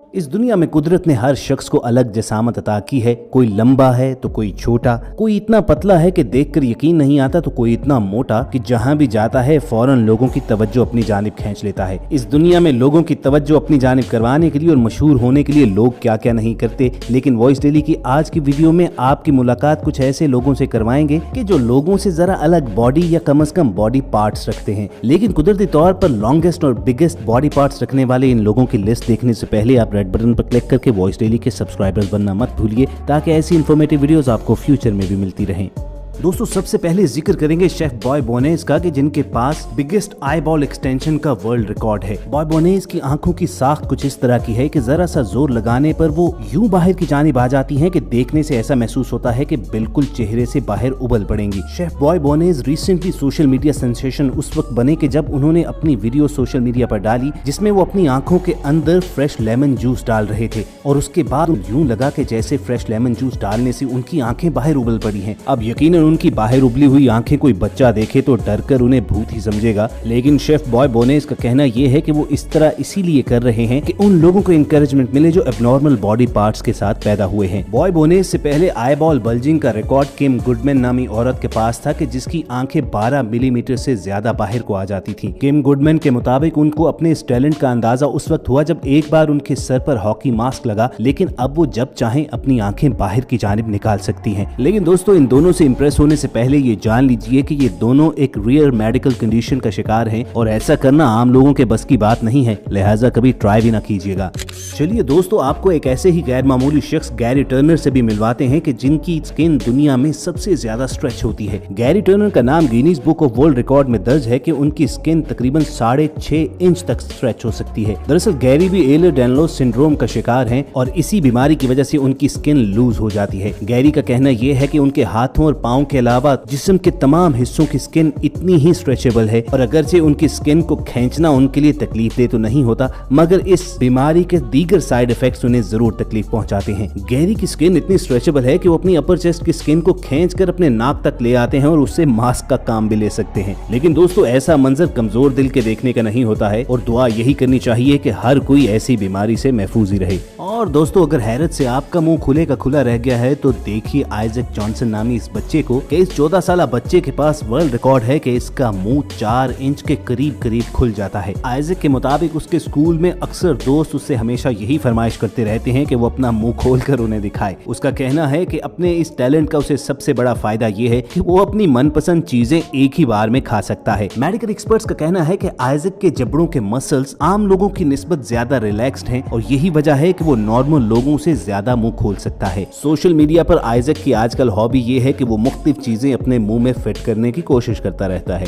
इस दुनिया में कुदरत ने हर शख्स को अलग जसामत अता की है। कोई लंबा है तो कोई छोटा, कोई इतना पतला है कि देखकर यकीन नहीं आता तो कोई इतना मोटा कि जहां भी जाता है फौरन लोगों की तवज्जो अपनी जानिब खींच लेता है। इस दुनिया में लोगों की तवज्जो अपनी जानिब करवाने के लिए और मशहूर होने के लिए लोग क्या क्या नहीं करते, लेकिन वॉइस डेली की आज की वीडियो में आपकी मुलाकात कुछ ऐसे लोगों से करवाएंगे कि जो लोगों से जरा अलग बॉडी या कम से कम बॉडी पार्ट्स रखते हैं, लेकिन कुदरती तौर पर लॉन्गेस्ट और बिगेस्ट बॉडी पार्ट्स रखने वाले इन लोगों की लिस्ट देखने से पहले आप रेड बटन पर क्लिक करके वॉइस डेली के सब्सक्राइबर्स बनना मत भूलिए, ताकि ऐसी इन्फॉर्मेटिव वीडियोस आपको फ्यूचर में भी मिलती रहें। दोस्तों, सबसे पहले जिक्र करेंगे शेफ बॉय बोनेस का कि जिनके पास बिगेस्ट आई बॉल एक्सटेंशन का वर्ल्ड रिकॉर्ड है। बॉय बोनेस की आंखों की साख कुछ इस तरह की है कि जरा सा जोर लगाने पर वो यूं बाहर की जानिब आ जाती हैं कि देखने से ऐसा महसूस होता है कि बिल्कुल चेहरे से बाहर उबल पड़ेंगी। शेफ बॉय बोनेस रिसेंटली सोशल मीडिया सेंसेशन उस वक्त बने कि जब उन्होंने अपनी वीडियो सोशल मीडिया पर डाली जिसमें वो अपनी आंखों के अंदर फ्रेश लेमन जूस डाल रहे थे, और उसके बाद यूं लगा कि जैसे फ्रेश लेमन जूस डालने से उनकी आंखें बाहर उबल पड़ी हैं। अब यकीनन उनकी बाहर उबली हुई आंखें कोई बच्चा देखे तो डरकर उन्हें भूत ही समझेगा, लेकिन शेफ बॉय बोनेस का कहना यह है कि वो इस तरह इसीलिए कर रहे हैं कि उन लोगों को एनकरेजमेंट मिले जो एबनॉर्मल बॉडी पार्ट्स के साथ पैदा हुए हैं। बॉय बोनेस से पहले आई बॉल बल्जिंग का रिकॉर्ड किम गुडमैन नामी औरत के पास था कि जिसकी आंखें 12 मिलीमीटर से ज्यादा बाहर को आ जाती थी। किम गुडमैन के मुताबिक उनको अपने इस टैलेंट का अंदाजा उस वक्त हुआ जब एक बार उनके सर पर हॉकी मास्क लगा, लेकिन अब वो जब चाहें अपनी आंखें बाहर की जानिब निकाल सकती हैं। लेकिन दोस्तों, इन दोनों से इम्प्रेस होने से पहले ये जान लीजिए कि ये दोनों एक रियर मेडिकल कंडीशन का शिकार हैं और ऐसा करना आम लोगों के बस की बात नहीं है, लिहाजा कभी ट्राई भी ना कीजिएगा। चलिए दोस्तों, आपको एक ऐसे ही गैर मामूली शख्स गैरी टर्नर से भी मिलवाते हैं कि जिनकी स्किन दुनिया में सबसे ज्यादा स्ट्रेच होती है। गैरी टर्नर का नाम Guinness book of world record में दर्ज है कि उनकी स्किन तकरीबन 6.5 इंच तक स्ट्रेच हो सकती है। दरअसल गैरी भी एलर-डैनियल्स सिंड्रोम का शिकार हैं और इसी बीमारी की वजह से उनकी स्किन लूज हो जाती है। गैरी का कहना यह है कि उनके हाथों और पाँव के अलावा जिस्म के तमाम हिस्सों की स्किन इतनी ही स्ट्रेचेबल है, और अगरचे उनकी स्किन को खींचना उनके लिए तकलीफ दे तो नहीं होता, मगर इस बीमारी के दीगर साइड इफेक्ट्स उन्हें जरूर तकलीफ पहुंचाते हैं। गैरी की स्किन इतनी स्ट्रेचेबल है कि वो अपनी अपर चेस्ट की स्किन को खींचकर अपने नाक तक ले आते हैं और उससे मास्क का काम भी ले सकते हैं। लेकिन दोस्तों, ऐसा मंजर कमजोर दिल के देखने का नहीं होता है और दुआ यही करनी चाहिए कि हर कोई ऐसी बीमारी से महफूज ही रहे। और दोस्तों, अगर हैरत से आपका मुंह खुले का खुला रह गया है तो देखिए आइजैक जॉनसन नामी इस बच्चे को कि इस 14 साल बच्चे के पास वर्ल्ड रिकॉर्ड है कि इसका मुंह 4 इंच के करीब करीब खुल जाता है। आइजैक के मुताबिक उसके स्कूल में अक्सर दोस्त उससे हमेशा यही फरमाइश करते रहते हैं कि वो अपना मुंह खोलकर उन्हें दिखाए। उसका कहना है कि अपने इस टैलेंट का उसे सबसे बड़ा फायदा ये है कि वो अपनी मनपसंद चीजें एक ही बार में खा सकता है। मेडिकल एक्सपर्ट्स का कहना है कि आइजैक के जबड़ों के मसल्स आम लोगों की निस्बत ज्यादा रिलैक्स्ड हैं और यही वजह है कि वो नॉर्मल लोगों से ज्यादा मुंह खोल सकता है। सोशल मीडिया पर आइजैक की आजकल हॉबी ये है कि वो मुख्तलिफ चीजें अपने मुंह में फिट करने की कोशिश करता रहता है।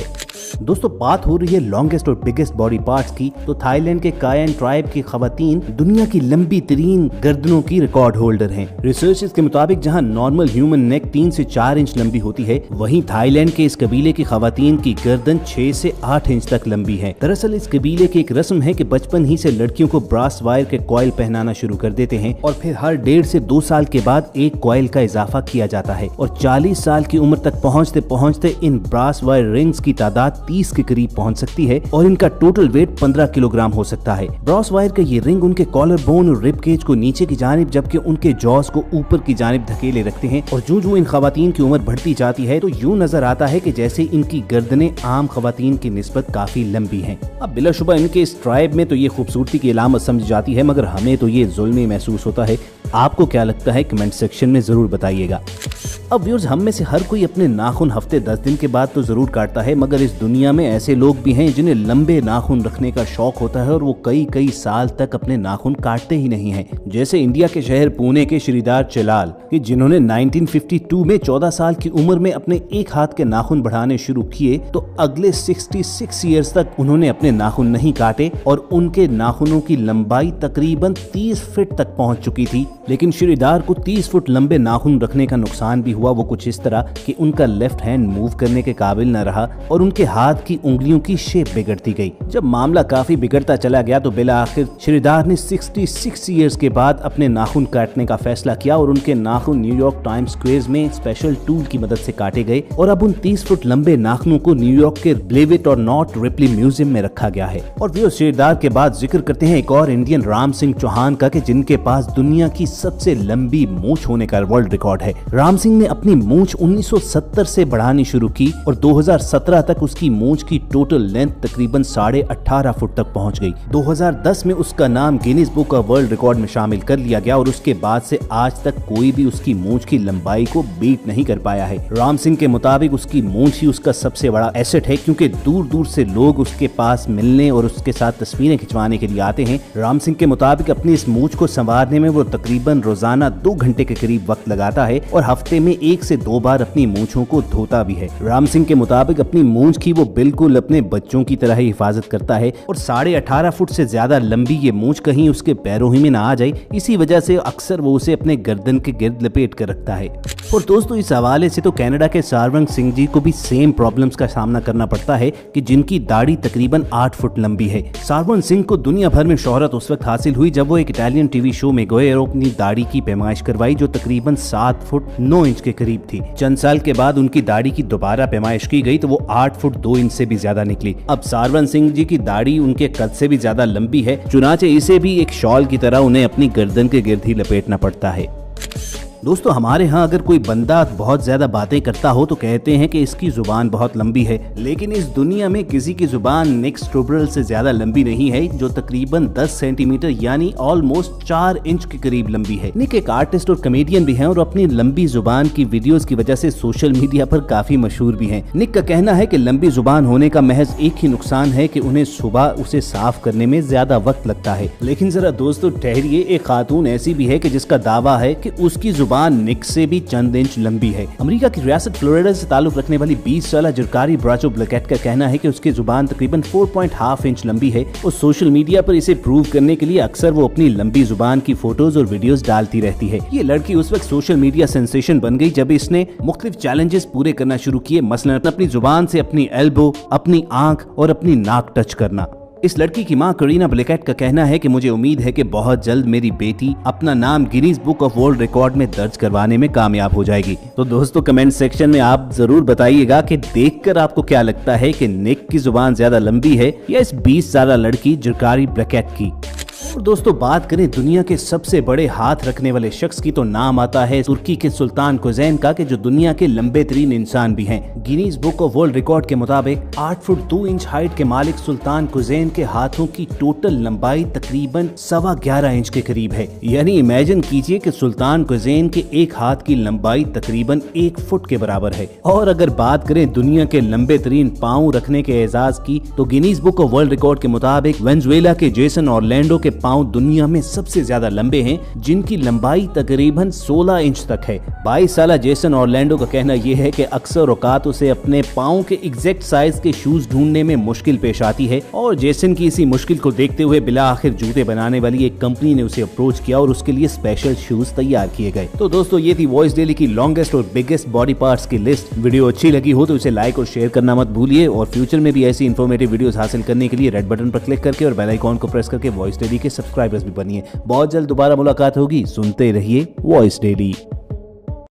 दोस्तों, बात हो रही है लॉन्गेस्ट और बिगेस्ट बॉडी पार्ट्स की, तो थाईलैंड के कायन ट्राइब की खवातीन दुनिया की लंबी तरीन गर्दनों की रिकॉर्ड होल्डर हैं। रिसर्चर्स के मुताबिक जहां नॉर्मल ह्यूमन नेक 3 से 4 इंच लंबी होती है, वहीं थाईलैंड के इस कबीले की खवातीन की गर्दन 6 से 8 इंच तक लंबी है। दरअसल इस कबीले की एक रस्म है कि बचपन ही से लड़कियों को ब्रास वायर के कॉइल पहनाना शुरू कर देते हैं और फिर हर 1.5 से 2 साल के बाद एक कॉइल का इजाफा किया जाता है और 40 साल की उम्र तक पहुँचते पहुँचते इन ब्रास वायर रिंग्स की तादाद 30 के करीब पहुंच सकती है और इनका टोटल वेट 15 किलोग्राम हो सकता है। ब्रास वायर का ये रिंग उनके कॉलर बोन और रिब केज को नीचे की जानिब जबकि उनके जॉस को ऊपर की जानिब धकेले रखते हैं और जो इन खवातीन की उम्र बढ़ती जाती है तो यूं नजर आता है कि जैसे इनकी गर्दनें आम खवातीन की निस्बत काफी लंबी हैं। अब बिलाशुबा इनके इस ट्राइब में तो ये खूबसूरती की अलामत समझी जाती है, मगर हमें तो ये जुल्मी महसूस होता है। आपको क्या लगता है कमेंट सेक्शन में जरूर बताइएगा। अब व्यूअर्स, हम में से हर कोई अपने नाखून हफ्ते 10 दिन के बाद तो जरूर काटता है, मगर इस दुनिया में ऐसे लोग भी हैं जिन्हें लंबे नाखून रखने का शौक होता है और वो कई साल तक अपने नाखून काटते ही नहीं हैं। जैसे इंडिया के शहर पुणे के श्रीदार चलाल, कि जिन्होंने 1952 में 14 साल की उम्र में अपने एक हाथ के नाखून बढ़ाने शुरू किए तो अगले 66 ईयर्स तक उन्होंने अपने नाखून नहीं काटे और उनके नाखूनों की लंबाई तकरीबन 30 फीट तक पहुंच चुकी थी। लेकिन श्रीदार को 30 फुट लंबे नाखून रखने का नुकसान भी हुआ वो कुछ इस तरह कि उनका लेफ्ट हैंड मूव करने के काबिल न रहा और उनके हाथ की उंगलियों की शेप बिगड़ती गई। जब मामला काफी बिगड़ता चला गया तो बिला आखिर श्रीधर ने 66 ईयर्स के बाद अपने नाखून काटने का फैसला किया और उनके नाखून न्यूयॉर्क टाइम्स स्क्वेयर में स्पेशल टूल की मदद से काटे गए और अब उन 30 फुट लंबे नाखूनों को न्यूयॉर्क के ब्लेविट और नॉट रिपली म्यूजियम में रखा गया है। और वे श्रीधर के बाद जिक्र करते हैं एक और इंडियन राम सिंह चौहान का कि जिनके पास दुनिया की सबसे लंबी मूंछ होने का वर्ल्ड रिकॉर्ड है। राम सिंह ने अपनी मूंछ 1970 से बढ़ानी शुरू की और 2017 तक उसकी मूंछ की टोटल लेंथ तकरीबन 18.5 फुट तक पहुंच गई। 2010 में उसका नाम Guinness book of world record में शामिल कर लिया गया और उसके बाद से आज तक कोई भी उसकी मूंछ की लंबाई को बीट नहीं कर पाया है। राम सिंह के मुताबिक उसकी मूंछ ही उसका सबसे बड़ा एसेट है क्योंकि दूर दूर से लोग उसके पास मिलने और उसके साथ तस्वीरें खिंचवाने के लिए आते हैं। राम सिंह के मुताबिक अपनी इस मूंछ को संवारने में वो तकरीबन रोजाना 2 घंटे के करीब वक्त लगाता है और हफ्ते में 1 से 2 बार अपनी मूंछों को धोता भी है। राम सिंह के मुताबिक अपनी मूंछ की वो बिल्कुल अपने बच्चों की तरह ही हिफाजत करता है और 18.5 फुट से ज्यादा लंबी ये मूंछ कहीं उसके पैरों ही में ना आ जाए, इसी वजह से अक्सर वो उसे अपने गर्दन के गिर्द लपेट कर रखता है। और दोस्तों इस हवाले से तो कनाडा के सारवंग सिंह जी को भी सेम प्रॉब्लम्स का सामना करना पड़ता है कि जिनकी दाढ़ी तकरीबन 8 फुट लंबी है। सारवंग सिंह को दुनिया भर में शोहरत उस वक्त हासिल हुई जब वो एक इटालियन टीवी शो में गए और अपनी दाढ़ी की पैमाइश करवाई जो तकरीबन 7 फुट 9 इंच के करीब थी। चंद साल के बाद उनकी दाढ़ी की दोबारा पैमाइश की गई तो वो 8 फुट 2 इंच से भी ज्यादा निकली। अब सारवंग सिंह जी की दाढ़ी उनके कद से भी ज्यादा लंबी है, चुनाचे इसे भी एक शॉल की तरह उन्हें अपनी गर्दन के गिर्द ही लपेटना पड़ता है। दोस्तों हमारे यहाँ अगर कोई बंदा बहुत ज्यादा बातें करता हो तो कहते हैं कि इसकी जुबान बहुत लंबी है, लेकिन इस दुनिया में किसी की जुबान निक स्ट्रोबरल से ज्यादा लंबी नहीं है जो तकरीबन 10 सेंटीमीटर यानी ऑलमोस्ट 4 इंच के करीब लंबी है। निक एक आर्टिस्ट और कॉमेडियन भी हैं और अपनी लंबी जुबान की वीडियोस की वजह से सोशल मीडिया पर काफी मशहूर भी हैं। निक का कहना है कि लंबी जुबान होने का महज एक ही नुकसान है कि उन्हें सुबह उसे साफ करने में ज्यादा वक्त लगता है। लेकिन जरा दोस्तों ठहरिए, एक खातून ऐसी भी है कि जिसका दावा है कि उसकी जुबान निक से भी चंद इंच लंबी है। अमेरिका की रियासत फ्लोरिडा से ताल्लुक रखने वाली 20 साल जरकारी ब्राचो ब्लैकेट का कहना है कि उसकी जुबान तकरीबन 4.5 इंच लंबी है और सोशल मीडिया पर इसे प्रूव करने के लिए अक्सर वो अपनी लंबी जुबान की फोटोज और वीडियोस डालती रहती है। ये लड़की उस वक्त सोशल मीडिया सेंसेशन बन गई जब इसने मुख्तलिफ चैलेंजेस पूरे करना शुरू किए, मसलन अपनी जुबान से अपनी एल्बो, अपनी आंख और अपनी नाक टच करना। इस लड़की की मां करीना ब्लैकेट का कहना है कि मुझे उम्मीद है कि बहुत जल्द मेरी बेटी अपना नाम Guinness book of world record में दर्ज करवाने में कामयाब हो जाएगी। तो दोस्तों कमेंट सेक्शन में आप जरूर बताइएगा कि देखकर आपको क्या लगता है कि निक की जुबान ज्यादा लंबी है या इस 20 साल लड़की जरकारी ब्लैकेट की। और दोस्तों बात करें दुनिया के सबसे बड़े हाथ रखने वाले शख्स की तो नाम आता है तुर्की के सुल्तान कुजैन का, कि जो दुनिया के लंबे तरीन इंसान भी हैं। Guinness book of world record के मुताबिक 8 फुट 2 इंच हाइट के मालिक सुल्तान कुजैन के हाथों की टोटल लंबाई तकरीबन 11.25 इंच के करीब है। यानी इमेजिन कीजिए कि सुल्तान कुजैन के एक हाथ की लंबाई तकरीबन 1 फुट के बराबर है। और अगर बात करें दुनिया के लंबे तरीन पाँव रखने के एजाज की तो Guinness book of world record के मुताबिक वेनेजुएला के जेसन ऑरलैंडो के पाँव दुनिया में सबसे ज्यादा लंबे हैं, जिनकी लंबाई तकरीबन 16 इंच तक है। 22 साल जेसन ऑरलैंडो का कहना यह है कि अक्सर औकात उसे अपने पाँव के एग्जैक्ट साइज के शूज ढूंढने में मुश्किल पेश आती है और जेसन की इसी मुश्किल को देखते हुए बिला आखिर जूते बनाने वाली एक कंपनी ने उसे अप्रोच किया और उसके लिए स्पेशल शूज तैयार किए गए। तो दोस्तों ये थी वॉइस डेली की लॉन्गेस्ट और बिगेस्ट बॉडी पार्ट्स की लिस्ट। वीडियो अच्छी लगी हो तो उसे लाइक और शेयर करना मत भूलिए और फ्यूचर में भी ऐसी इन्फॉर्मेटिव वीडियोस हासिल करने के लिए रेड बटन पर क्लिक करके और बेल आइकॉन को प्रेस करके वॉइस डेली के सब्सक्राइबर्स भी बनिए। बहुत जल्द दोबारा मुलाकात होगी, सुनते रहिए वॉइस डेली।